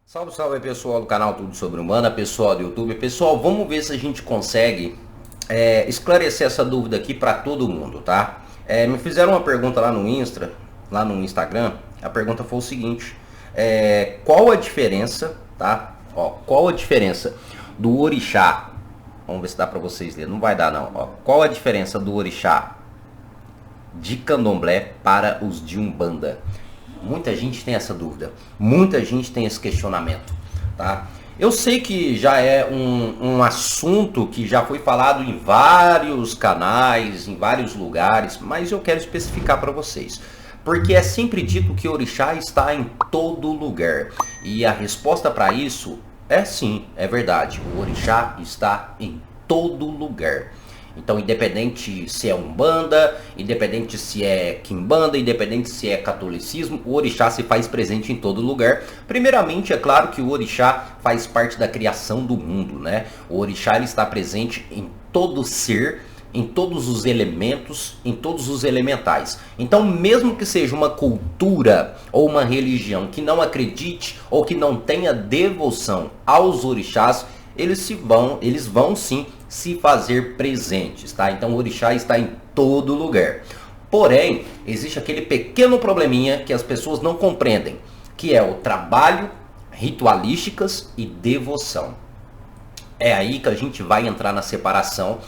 Salve, salve pessoal do canal Tudo Sobre Umbanda, pessoal do YouTube. Pessoal, vamos ver se a gente consegue esclarecer essa dúvida aqui para todo mundo, tá? Me fizeram uma pergunta lá no Instagram. A pergunta foi o seguinte: qual a diferença, tá? Ó, qual a diferença do orixá? Vamos ver se dá para vocês lerem. Não vai dar não. Ó, qual a diferença do orixá de Candomblé para os de Umbanda? Muita gente tem essa dúvida, muita gente tem esse questionamento, tá? Eu sei que já é um assunto que já foi falado em vários canais, em vários lugares, mas eu quero especificar para vocês. Porque é sempre dito que o orixá está em todo lugar. E a resposta para isso é sim, é verdade. O orixá está em todo lugar. Então, independente se é Umbanda, independente se é Quimbanda, independente se é catolicismo, o orixá se faz presente em todo lugar. Primeiramente, é claro que o orixá faz parte da criação do mundo, né? O orixá ele está presente em todo ser, em todos os elementos, em todos os elementais. Então, mesmo que seja uma cultura ou uma religião que não acredite ou que não tenha devoção aos orixás, eles vão sim se fazer presentes, tá? Então o orixá está em todo lugar. Porém, existe aquele pequeno probleminha que as pessoas não compreendem, que é o trabalho, ritualísticas e devoção. É aí que a gente vai entrar na separação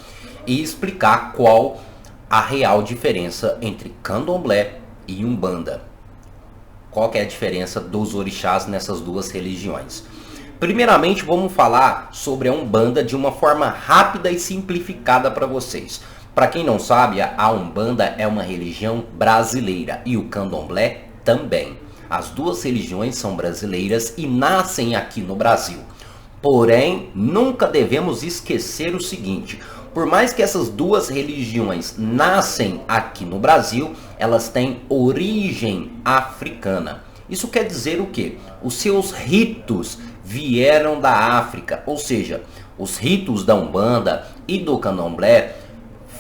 e explicar qual a real diferença entre Candomblé e Umbanda. Qual que é a diferença dos orixás nessas duas religiões? Primeiramente, vamos falar sobre a Umbanda de uma forma rápida e simplificada para vocês. Para quem não sabe, a Umbanda é uma religião brasileira e o Candomblé também. As duas religiões são brasileiras e nascem aqui no Brasil. Porém, nunca devemos esquecer o seguinte: por mais que essas duas religiões nascem aqui no Brasil, elas têm origem africana. Isso quer dizer o quê? Os seus ritos vieram da África, ou seja, os ritos da Umbanda e do Candomblé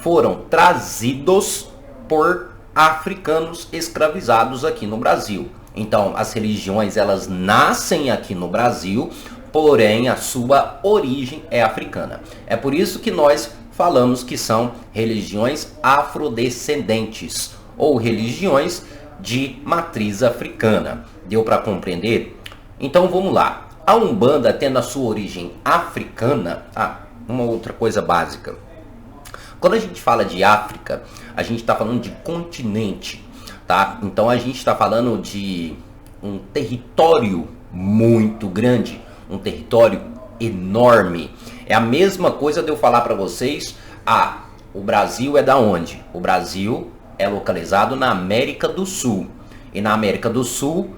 foram trazidos por africanos escravizados aqui no Brasil. Então, as religiões elas nascem aqui no Brasil, porém a sua origem é africana. É por isso que nós falamos que são religiões afrodescendentes ou religiões de matriz africana. Deu para compreender? Então vamos lá. A Umbanda, tendo a sua origem africana, uma outra coisa básica. Quando a gente fala de África, a gente está falando de continente, tá? Então a gente está falando de um território muito grande, um território enorme. É a mesma coisa de eu falar para vocês, o Brasil é da onde? O Brasil é localizado na América do Sul. E na América do Sul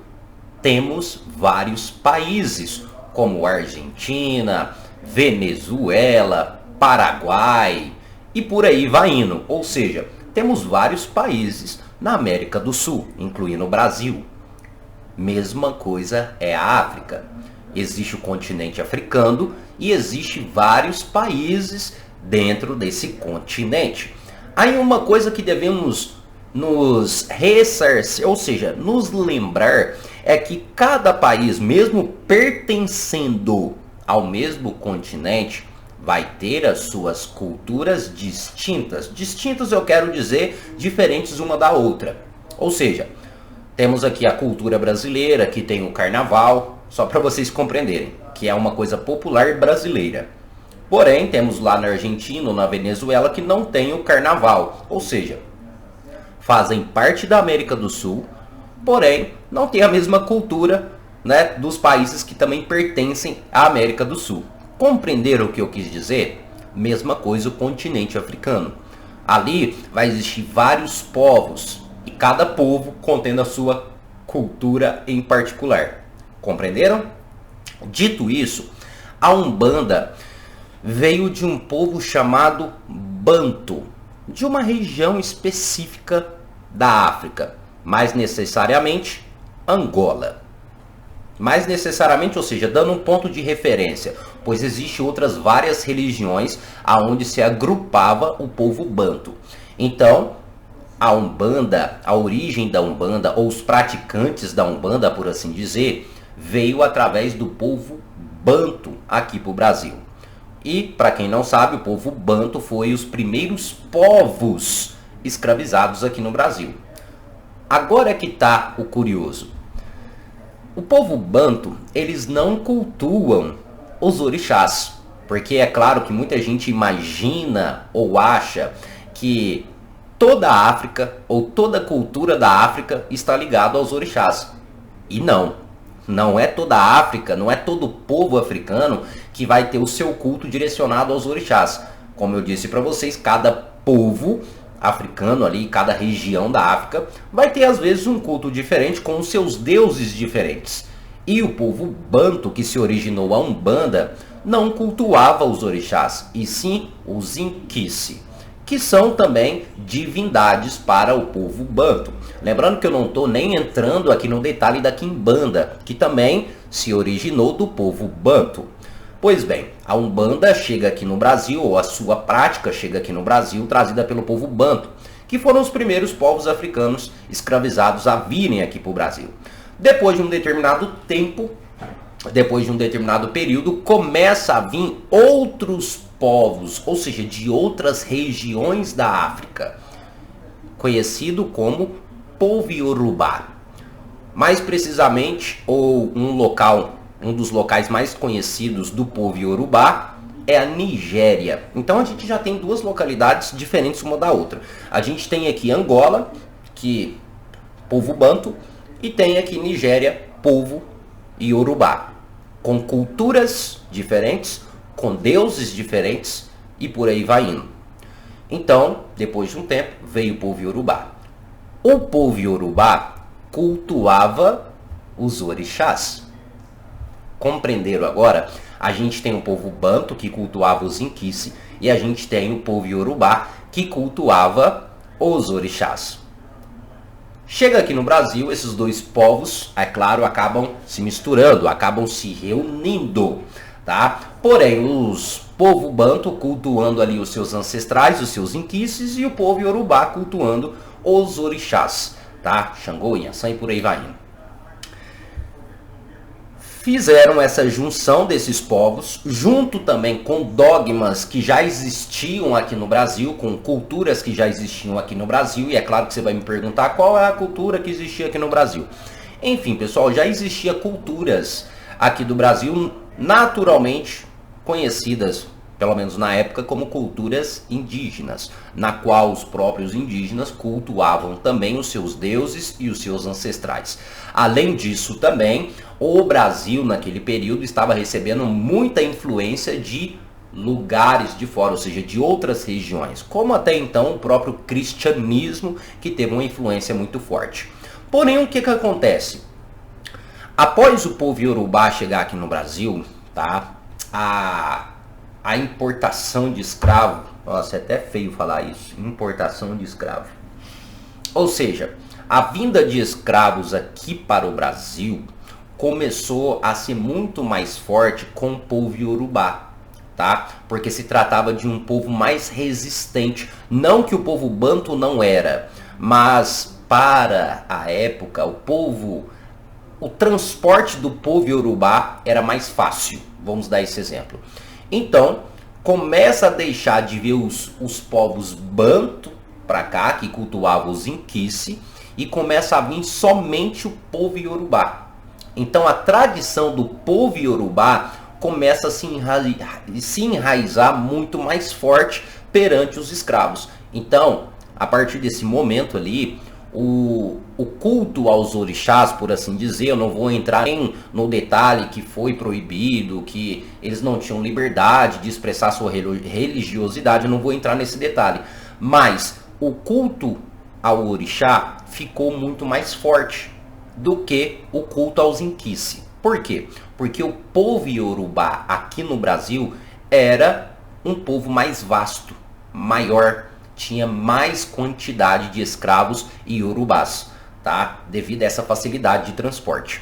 temos vários países, como Argentina, Venezuela, Paraguai e por aí vai indo. Ou seja, temos vários países na América do Sul, incluindo o Brasil. Mesma coisa é a África. Existe o continente africano e existe vários países dentro desse continente. Aí uma coisa que devemos nos ressarcir, ou seja, nos lembrar, é que cada país, mesmo pertencendo ao mesmo continente, vai ter as suas culturas distintas. Distintas eu quero dizer diferentes uma da outra. Ou seja, temos aqui a cultura brasileira, que tem o carnaval, só para vocês compreenderem, que é uma coisa popular brasileira. Porém, temos lá na Argentina ou na Venezuela que não tem o carnaval, ou seja, fazem parte da América do Sul, porém não tem a mesma cultura, né, dos países que também pertencem à América do Sul. Compreenderam o que eu quis dizer? Mesma coisa o continente africano. Ali vai existir vários povos e cada povo contendo a sua cultura em particular. Compreenderam? Dito isso, a Umbanda veio de um povo chamado Banto, de uma região específica da África, mais necessariamente Angola. Mais necessariamente, ou seja, dando um ponto de referência, pois existem outras várias religiões aonde se agrupava o povo Banto. Então, a origem da Umbanda, ou os praticantes da Umbanda, por assim dizer, veio através do povo Banto aqui para o Brasil. E, para quem não sabe, o povo Banto foi os primeiros povos escravizados aqui no Brasil. Agora é que está o curioso. O povo Banto, eles não cultuam os orixás. Porque é claro que muita gente imagina ou acha que toda a África ou toda a cultura da África está ligada aos orixás. E não. Não é toda a África, não é todo o povo africano que vai ter o seu culto direcionado aos orixás. Como eu disse para vocês, cada povo africano ali, cada região da África, vai ter às vezes um culto diferente com os seus deuses diferentes. E o povo Banto, que se originou a Umbanda, não cultuava os orixás, e sim os Inquice, que são também divindades para o povo Banto. Lembrando que eu não estou nem entrando aqui no detalhe da Quimbanda, que também se originou do povo Banto. Pois bem, a Umbanda chega aqui no Brasil, ou a sua prática chega aqui no Brasil, trazida pelo povo Banto, que foram os primeiros povos africanos escravizados a virem aqui para o Brasil. Depois de um determinado tempo, depois de um determinado período, começa a vir outros povos, ou seja, de outras regiões da África, conhecido como povo Yorubá. Mais precisamente, ou um dos locais mais conhecidos do povo Yorubá é a Nigéria. Então a gente já tem duas localidades diferentes uma da outra. A gente tem aqui Angola, que povo Banto, e tem aqui Nigéria, povo Yorubá, com culturas diferentes, com deuses diferentes e por aí vai indo. Então, depois de um tempo, veio o povo Yorubá. O povo Yorubá cultuava os orixás. Compreenderam agora? A gente tem o povo Banto, que cultuava os Inquice, e a gente tem o povo Yorubá, que cultuava os orixás. Chega aqui no Brasil, esses dois povos, é claro, acabam se misturando, acabam se reunindo, tá? Porém, os povo Banto cultuando ali os seus ancestrais, os seus Inquices, e o povo Yorubá cultuando os orixás, tá? Xangô, Inhaçã e por aí vai indo. Fizeram essa junção desses povos, junto também com dogmas que já existiam aqui no Brasil, com culturas que já existiam aqui no Brasil, e é claro que você vai me perguntar qual é a cultura que existia aqui no Brasil. Enfim, pessoal, já existia culturas aqui do Brasil naturalmente conhecidas, pelo menos na época, como culturas indígenas, na qual os próprios indígenas cultuavam também os seus deuses e os seus ancestrais. Além disso também, o Brasil naquele período estava recebendo muita influência de lugares de fora, ou seja, de outras regiões, como até então o próprio cristianismo, que teve uma influência muito forte. Porém, o que acontece? Após o povo Yorubá chegar aqui no Brasil, tá? A importação de escravo, nossa, é até feio falar isso, importação de escravo. Ou seja, a vinda de escravos aqui para o Brasil começou a ser muito mais forte com o povo Yorubá, tá? Porque se tratava de um povo mais resistente, não que o povo Banto não era, mas para a época o transporte do povo Yorubá era mais fácil, vamos dar esse exemplo. Então, começa a deixar de ver os povos Banto para cá, que cultuavam os Inquice, e começa a vir somente o povo Yorubá. Então, a tradição do povo Yorubá começa a se enraizar muito mais forte perante os escravos. Então, a partir desse momento ali, o culto aos orixás, por assim dizer, eu não vou entrar nem no detalhe que foi proibido, que eles não tinham liberdade de expressar sua religiosidade, eu não vou entrar nesse detalhe. Mas o culto ao orixá ficou muito mais forte do que o culto aos Inquice. Por quê? Porque o povo Yorubá aqui no Brasil era um povo mais vasto, maior, tinha mais quantidade de escravos e Yorubás, tá? Devido a essa facilidade de transporte.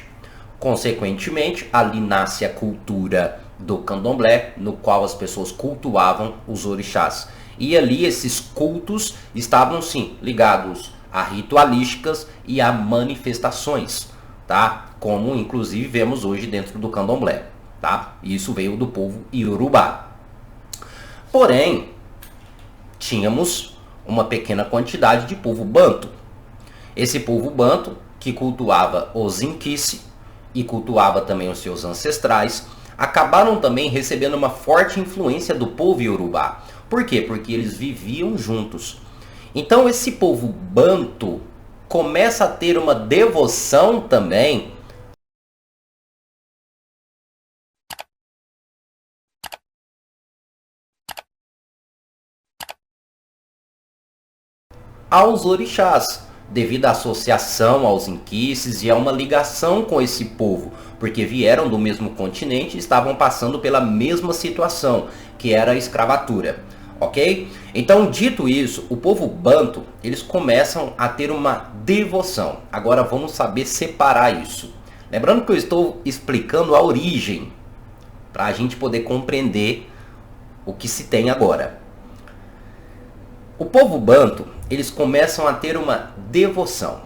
Consequentemente, ali nasce a cultura do candomblé, no qual as pessoas cultuavam os orixás. E ali esses cultos estavam sim ligados a ritualísticas e a manifestações, tá? como inclusive vemos hoje dentro do candomblé, tá? Isso veio do povo iorubá. Porém, tínhamos uma pequena quantidade de povo banto. Esse povo banto, que cultuava os Inquice e cultuava também os seus ancestrais, acabaram também recebendo uma forte influência do povo iorubá. Por quê? Porque eles viviam juntos. Então esse povo banto começa a ter uma devoção também aos orixás, devido à associação aos inquices e a uma ligação com esse povo, porque vieram do mesmo continente e estavam passando pela mesma situação, que era a escravatura, ok? Então, dito isso, o povo banto, eles começam a ter uma devoção. Agora vamos saber separar isso. Lembrando que eu estou explicando a origem, para a gente poder compreender o que se tem agora. O povo banto, eles começam a ter uma devoção.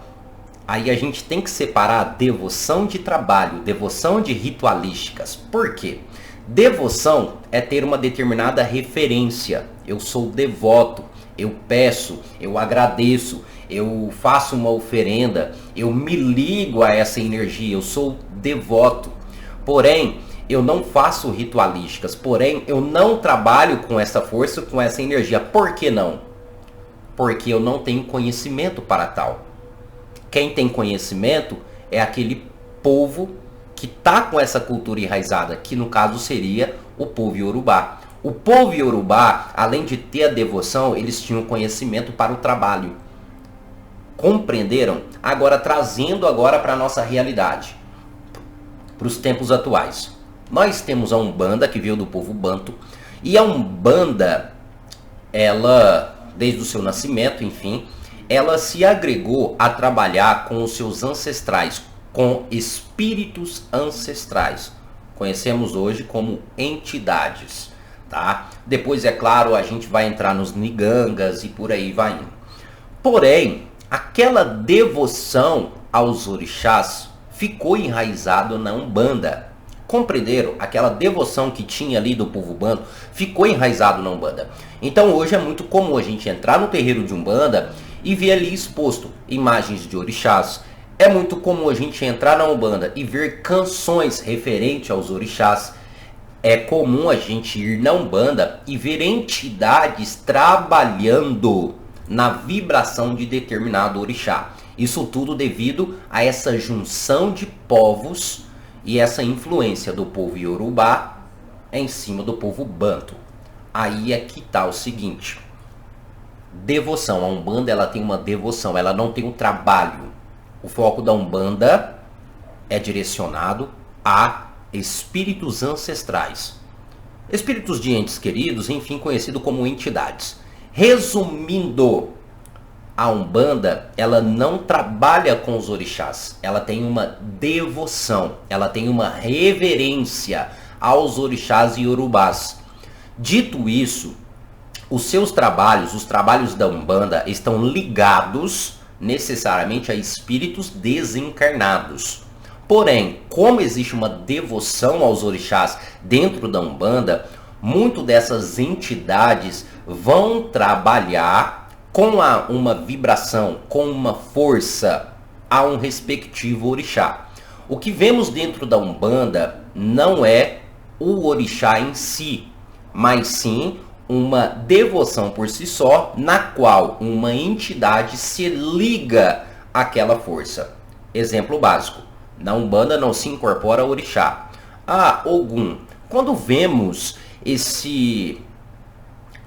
Aí a gente tem que separar a devoção de trabalho, devoção de ritualísticas. Por quê? Devoção é ter uma determinada referência. Eu sou devoto, eu peço, eu agradeço, eu faço uma oferenda, eu me ligo a essa energia, eu sou devoto. Porém, eu não faço ritualísticas, porém, eu não trabalho com essa força, com essa energia. Por que não? Porque eu não tenho conhecimento para tal. Quem tem conhecimento é aquele povo que está com essa cultura enraizada, que no caso seria o povo iorubá. O povo iorubá, além de ter a devoção, eles tinham conhecimento para o trabalho. Compreenderam? Agora, trazendo agora para a nossa realidade, para os tempos atuais. Nós temos a Umbanda, que veio do povo banto, e a Umbanda, ela, desde o seu nascimento, enfim, ela se agregou a trabalhar com os seus ancestrais, com espíritos ancestrais. Conhecemos hoje como entidades, tá? Depois, é claro, a gente vai entrar nos nigangas e por aí vai indo. Porém, aquela devoção aos orixás ficou enraizado na Umbanda. Compreenderam? Aquela devoção que tinha ali do povo banto ficou enraizado na Umbanda. Então hoje é muito comum a gente entrar no terreiro de Umbanda e ver ali exposto imagens de orixás. É muito comum a gente entrar na Umbanda e ver canções referentes aos orixás. É comum a gente ir na Umbanda e ver entidades trabalhando na vibração de determinado orixá. Isso tudo devido a essa junção de povos e essa influência do povo iorubá em cima do povo banto. Aí é que está o seguinte. Devoção. A Umbanda, ela tem uma devoção, ela não tem um trabalho. O foco da Umbanda é direcionado a espíritos ancestrais. Espíritos de entes queridos, enfim, conhecido como entidades. Resumindo, a Umbanda, ela não trabalha com os orixás. Ela tem uma devoção, ela tem uma reverência aos orixás iorubás. Dito isso, os seus trabalhos, os trabalhos da Umbanda, estão ligados necessariamente a espíritos desencarnados. Porém, como existe uma devoção aos orixás dentro da Umbanda, muito dessas entidades vão trabalhar com uma vibração, com uma força a um respectivo orixá. O que vemos dentro da Umbanda não é o orixá em si, mas sim uma devoção por si só, na qual uma entidade se liga àquela força. Exemplo básico, na Umbanda não se incorpora orixá. Ogum. Quando vemos esse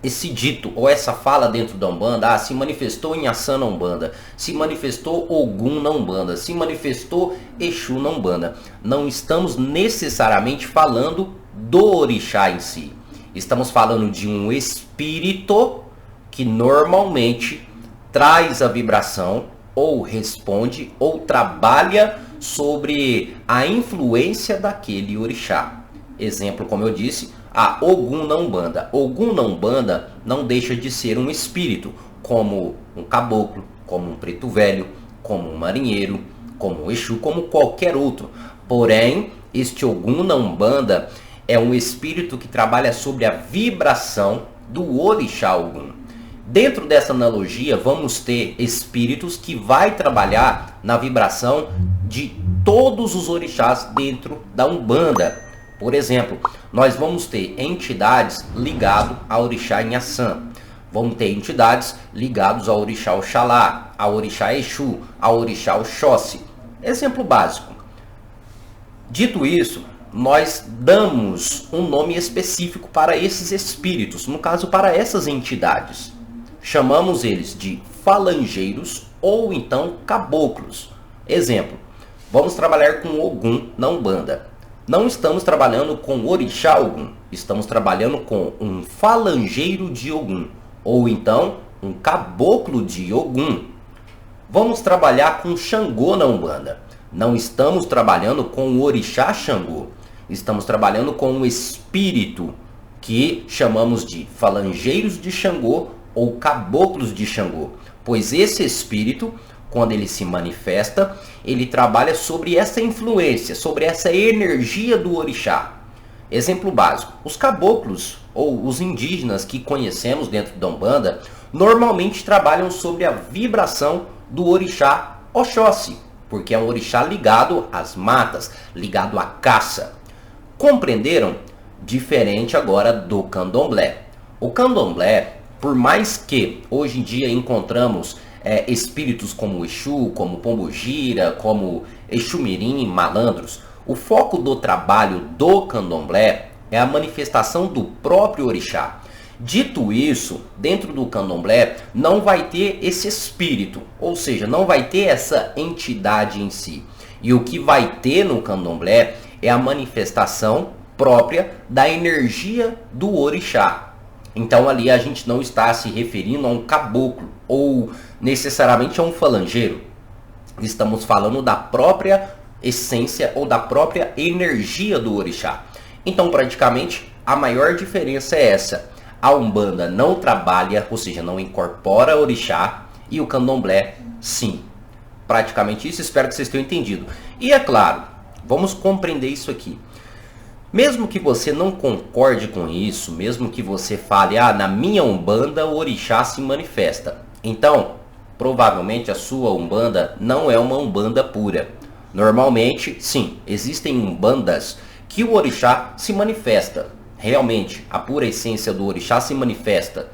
dito ou essa fala dentro da Umbanda, se manifestou Inhaçã na Umbanda, se manifestou Ogum na Umbanda, se manifestou Exu na Umbanda. Não estamos necessariamente falando do orixá em si. Estamos falando de um espírito que normalmente traz a vibração, ou responde, ou trabalha sobre a influência daquele orixá. Exemplo, como eu disse, a Ogum na Umbanda. Ogum na Umbanda não deixa de ser um espírito, como um caboclo, como um preto velho, como um marinheiro, como o Exu, como qualquer outro. Porém, este Ogum na Umbanda é um espírito que trabalha sobre a vibração do orixá Ogum. Dentro dessa analogia, vamos ter espíritos que vai trabalhar na vibração de todos os orixás dentro da Umbanda. Por exemplo, nós vamos ter entidades ligadas ao orixá Inhaçã. Vamos ter entidades ligadas ao orixá Oxalá, ao orixá Exu, ao orixá Oxóssi. Exemplo básico. Dito isso, nós damos um nome específico para esses espíritos, no caso para essas entidades. Chamamos eles de falangeiros ou então caboclos. Exemplo, vamos trabalhar com Ogum na Umbanda. Não estamos trabalhando com orixá Ogum, estamos trabalhando com um falangeiro de Ogum, ou então um caboclo de Ogum. Vamos trabalhar com Xangô na Umbanda. Não estamos trabalhando com o orixá Xangô, estamos trabalhando com um espírito que chamamos de falangeiros de Xangô ou caboclos de Xangô, pois esse espírito, quando ele se manifesta, ele trabalha sobre essa influência, sobre essa energia do orixá. Exemplo básico, os caboclos ou os indígenas que conhecemos dentro da Umbanda, normalmente trabalham sobre a vibração do orixá Oxóssi, porque é um orixá ligado às matas, ligado à caça. Compreenderam? Diferente agora do candomblé. O candomblé, por mais que hoje em dia encontramos espíritos como Exu, como Pombogira, como Exumirim, malandros, o foco do trabalho do candomblé é a manifestação do próprio orixá. Dito isso, dentro do candomblé não vai ter esse espírito, ou seja, não vai ter essa entidade em si. E o que vai ter no candomblé é a manifestação própria da energia do orixá. Então ali a gente não está se referindo a um caboclo ou necessariamente a um falangeiro. Estamos falando da própria essência ou da própria energia do orixá. Então praticamente a maior diferença é essa. A Umbanda não trabalha, ou seja, não incorpora orixá, e o candomblé sim. Praticamente isso, espero que vocês tenham entendido. E é claro, vamos compreender isso aqui. Mesmo que você não concorde com isso, mesmo que você fale, na minha Umbanda o orixá se manifesta. Então, provavelmente a sua Umbanda não é uma Umbanda pura. Normalmente, sim, existem Umbandas que o orixá se manifesta. Realmente, a pura essência do orixá se manifesta.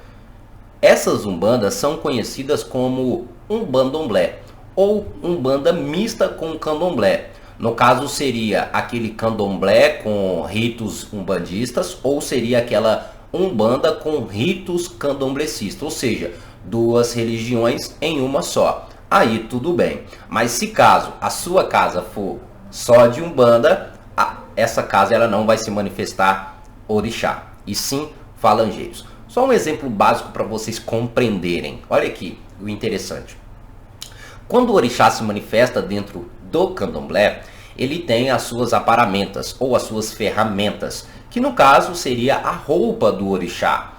Essas Umbandas são conhecidas como Umbandomblé ou Umbanda mista com candomblé. No caso seria aquele candomblé com ritos umbandistas ou seria aquela Umbanda com ritos candomblecistas, ou seja, duas religiões em uma só. Aí tudo bem, mas se caso a sua casa for só de Umbanda, essa casa ela não vai se manifestar orixá, e sim falangeiros. Só um exemplo básico para vocês compreenderem. Olha aqui o interessante. Quando o orixá se manifesta dentro do candomblé, ele tem as suas aparamentas ou as suas ferramentas, que no caso seria a roupa do orixá.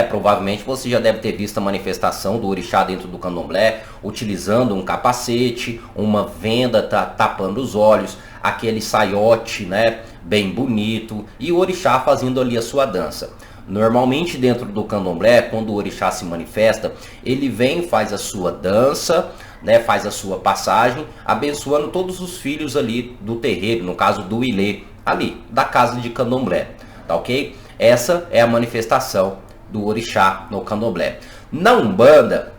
Provavelmente você já deve ter visto a manifestação do orixá dentro do candomblé, utilizando um capacete, uma venda tapando os olhos, aquele saiote, bem bonito, e o orixá fazendo ali a sua dança. Normalmente dentro do candomblé, quando o orixá se manifesta, ele vem, faz a sua dança, faz a sua passagem, abençoando todos os filhos ali do terreiro, no caso do Ilê, ali, da casa de candomblé, tá ok? Essa é a manifestação do orixá no candomblé. Na Umbanda,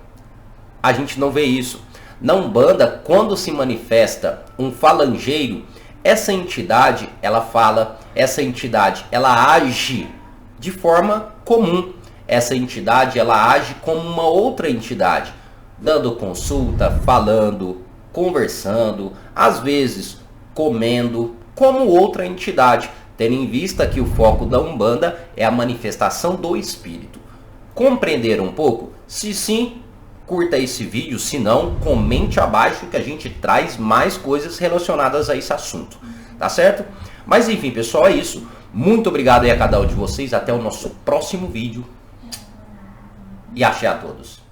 a gente não vê isso. Na Umbanda, quando se manifesta um falangeiro, essa entidade, ela fala, essa entidade, ela age de forma comum. Essa entidade, ela age como uma outra entidade, dando consulta, falando, conversando, às vezes comendo, como outra entidade, tendo em vista que o foco da Umbanda é a manifestação do espírito. Compreenderam um pouco? Se sim, curta esse vídeo, se não, comente abaixo que a gente traz mais coisas relacionadas a esse assunto, tá certo? Mas enfim, pessoal, é isso. Muito obrigado aí a cada um de vocês, até o nosso próximo vídeo e axé a todos.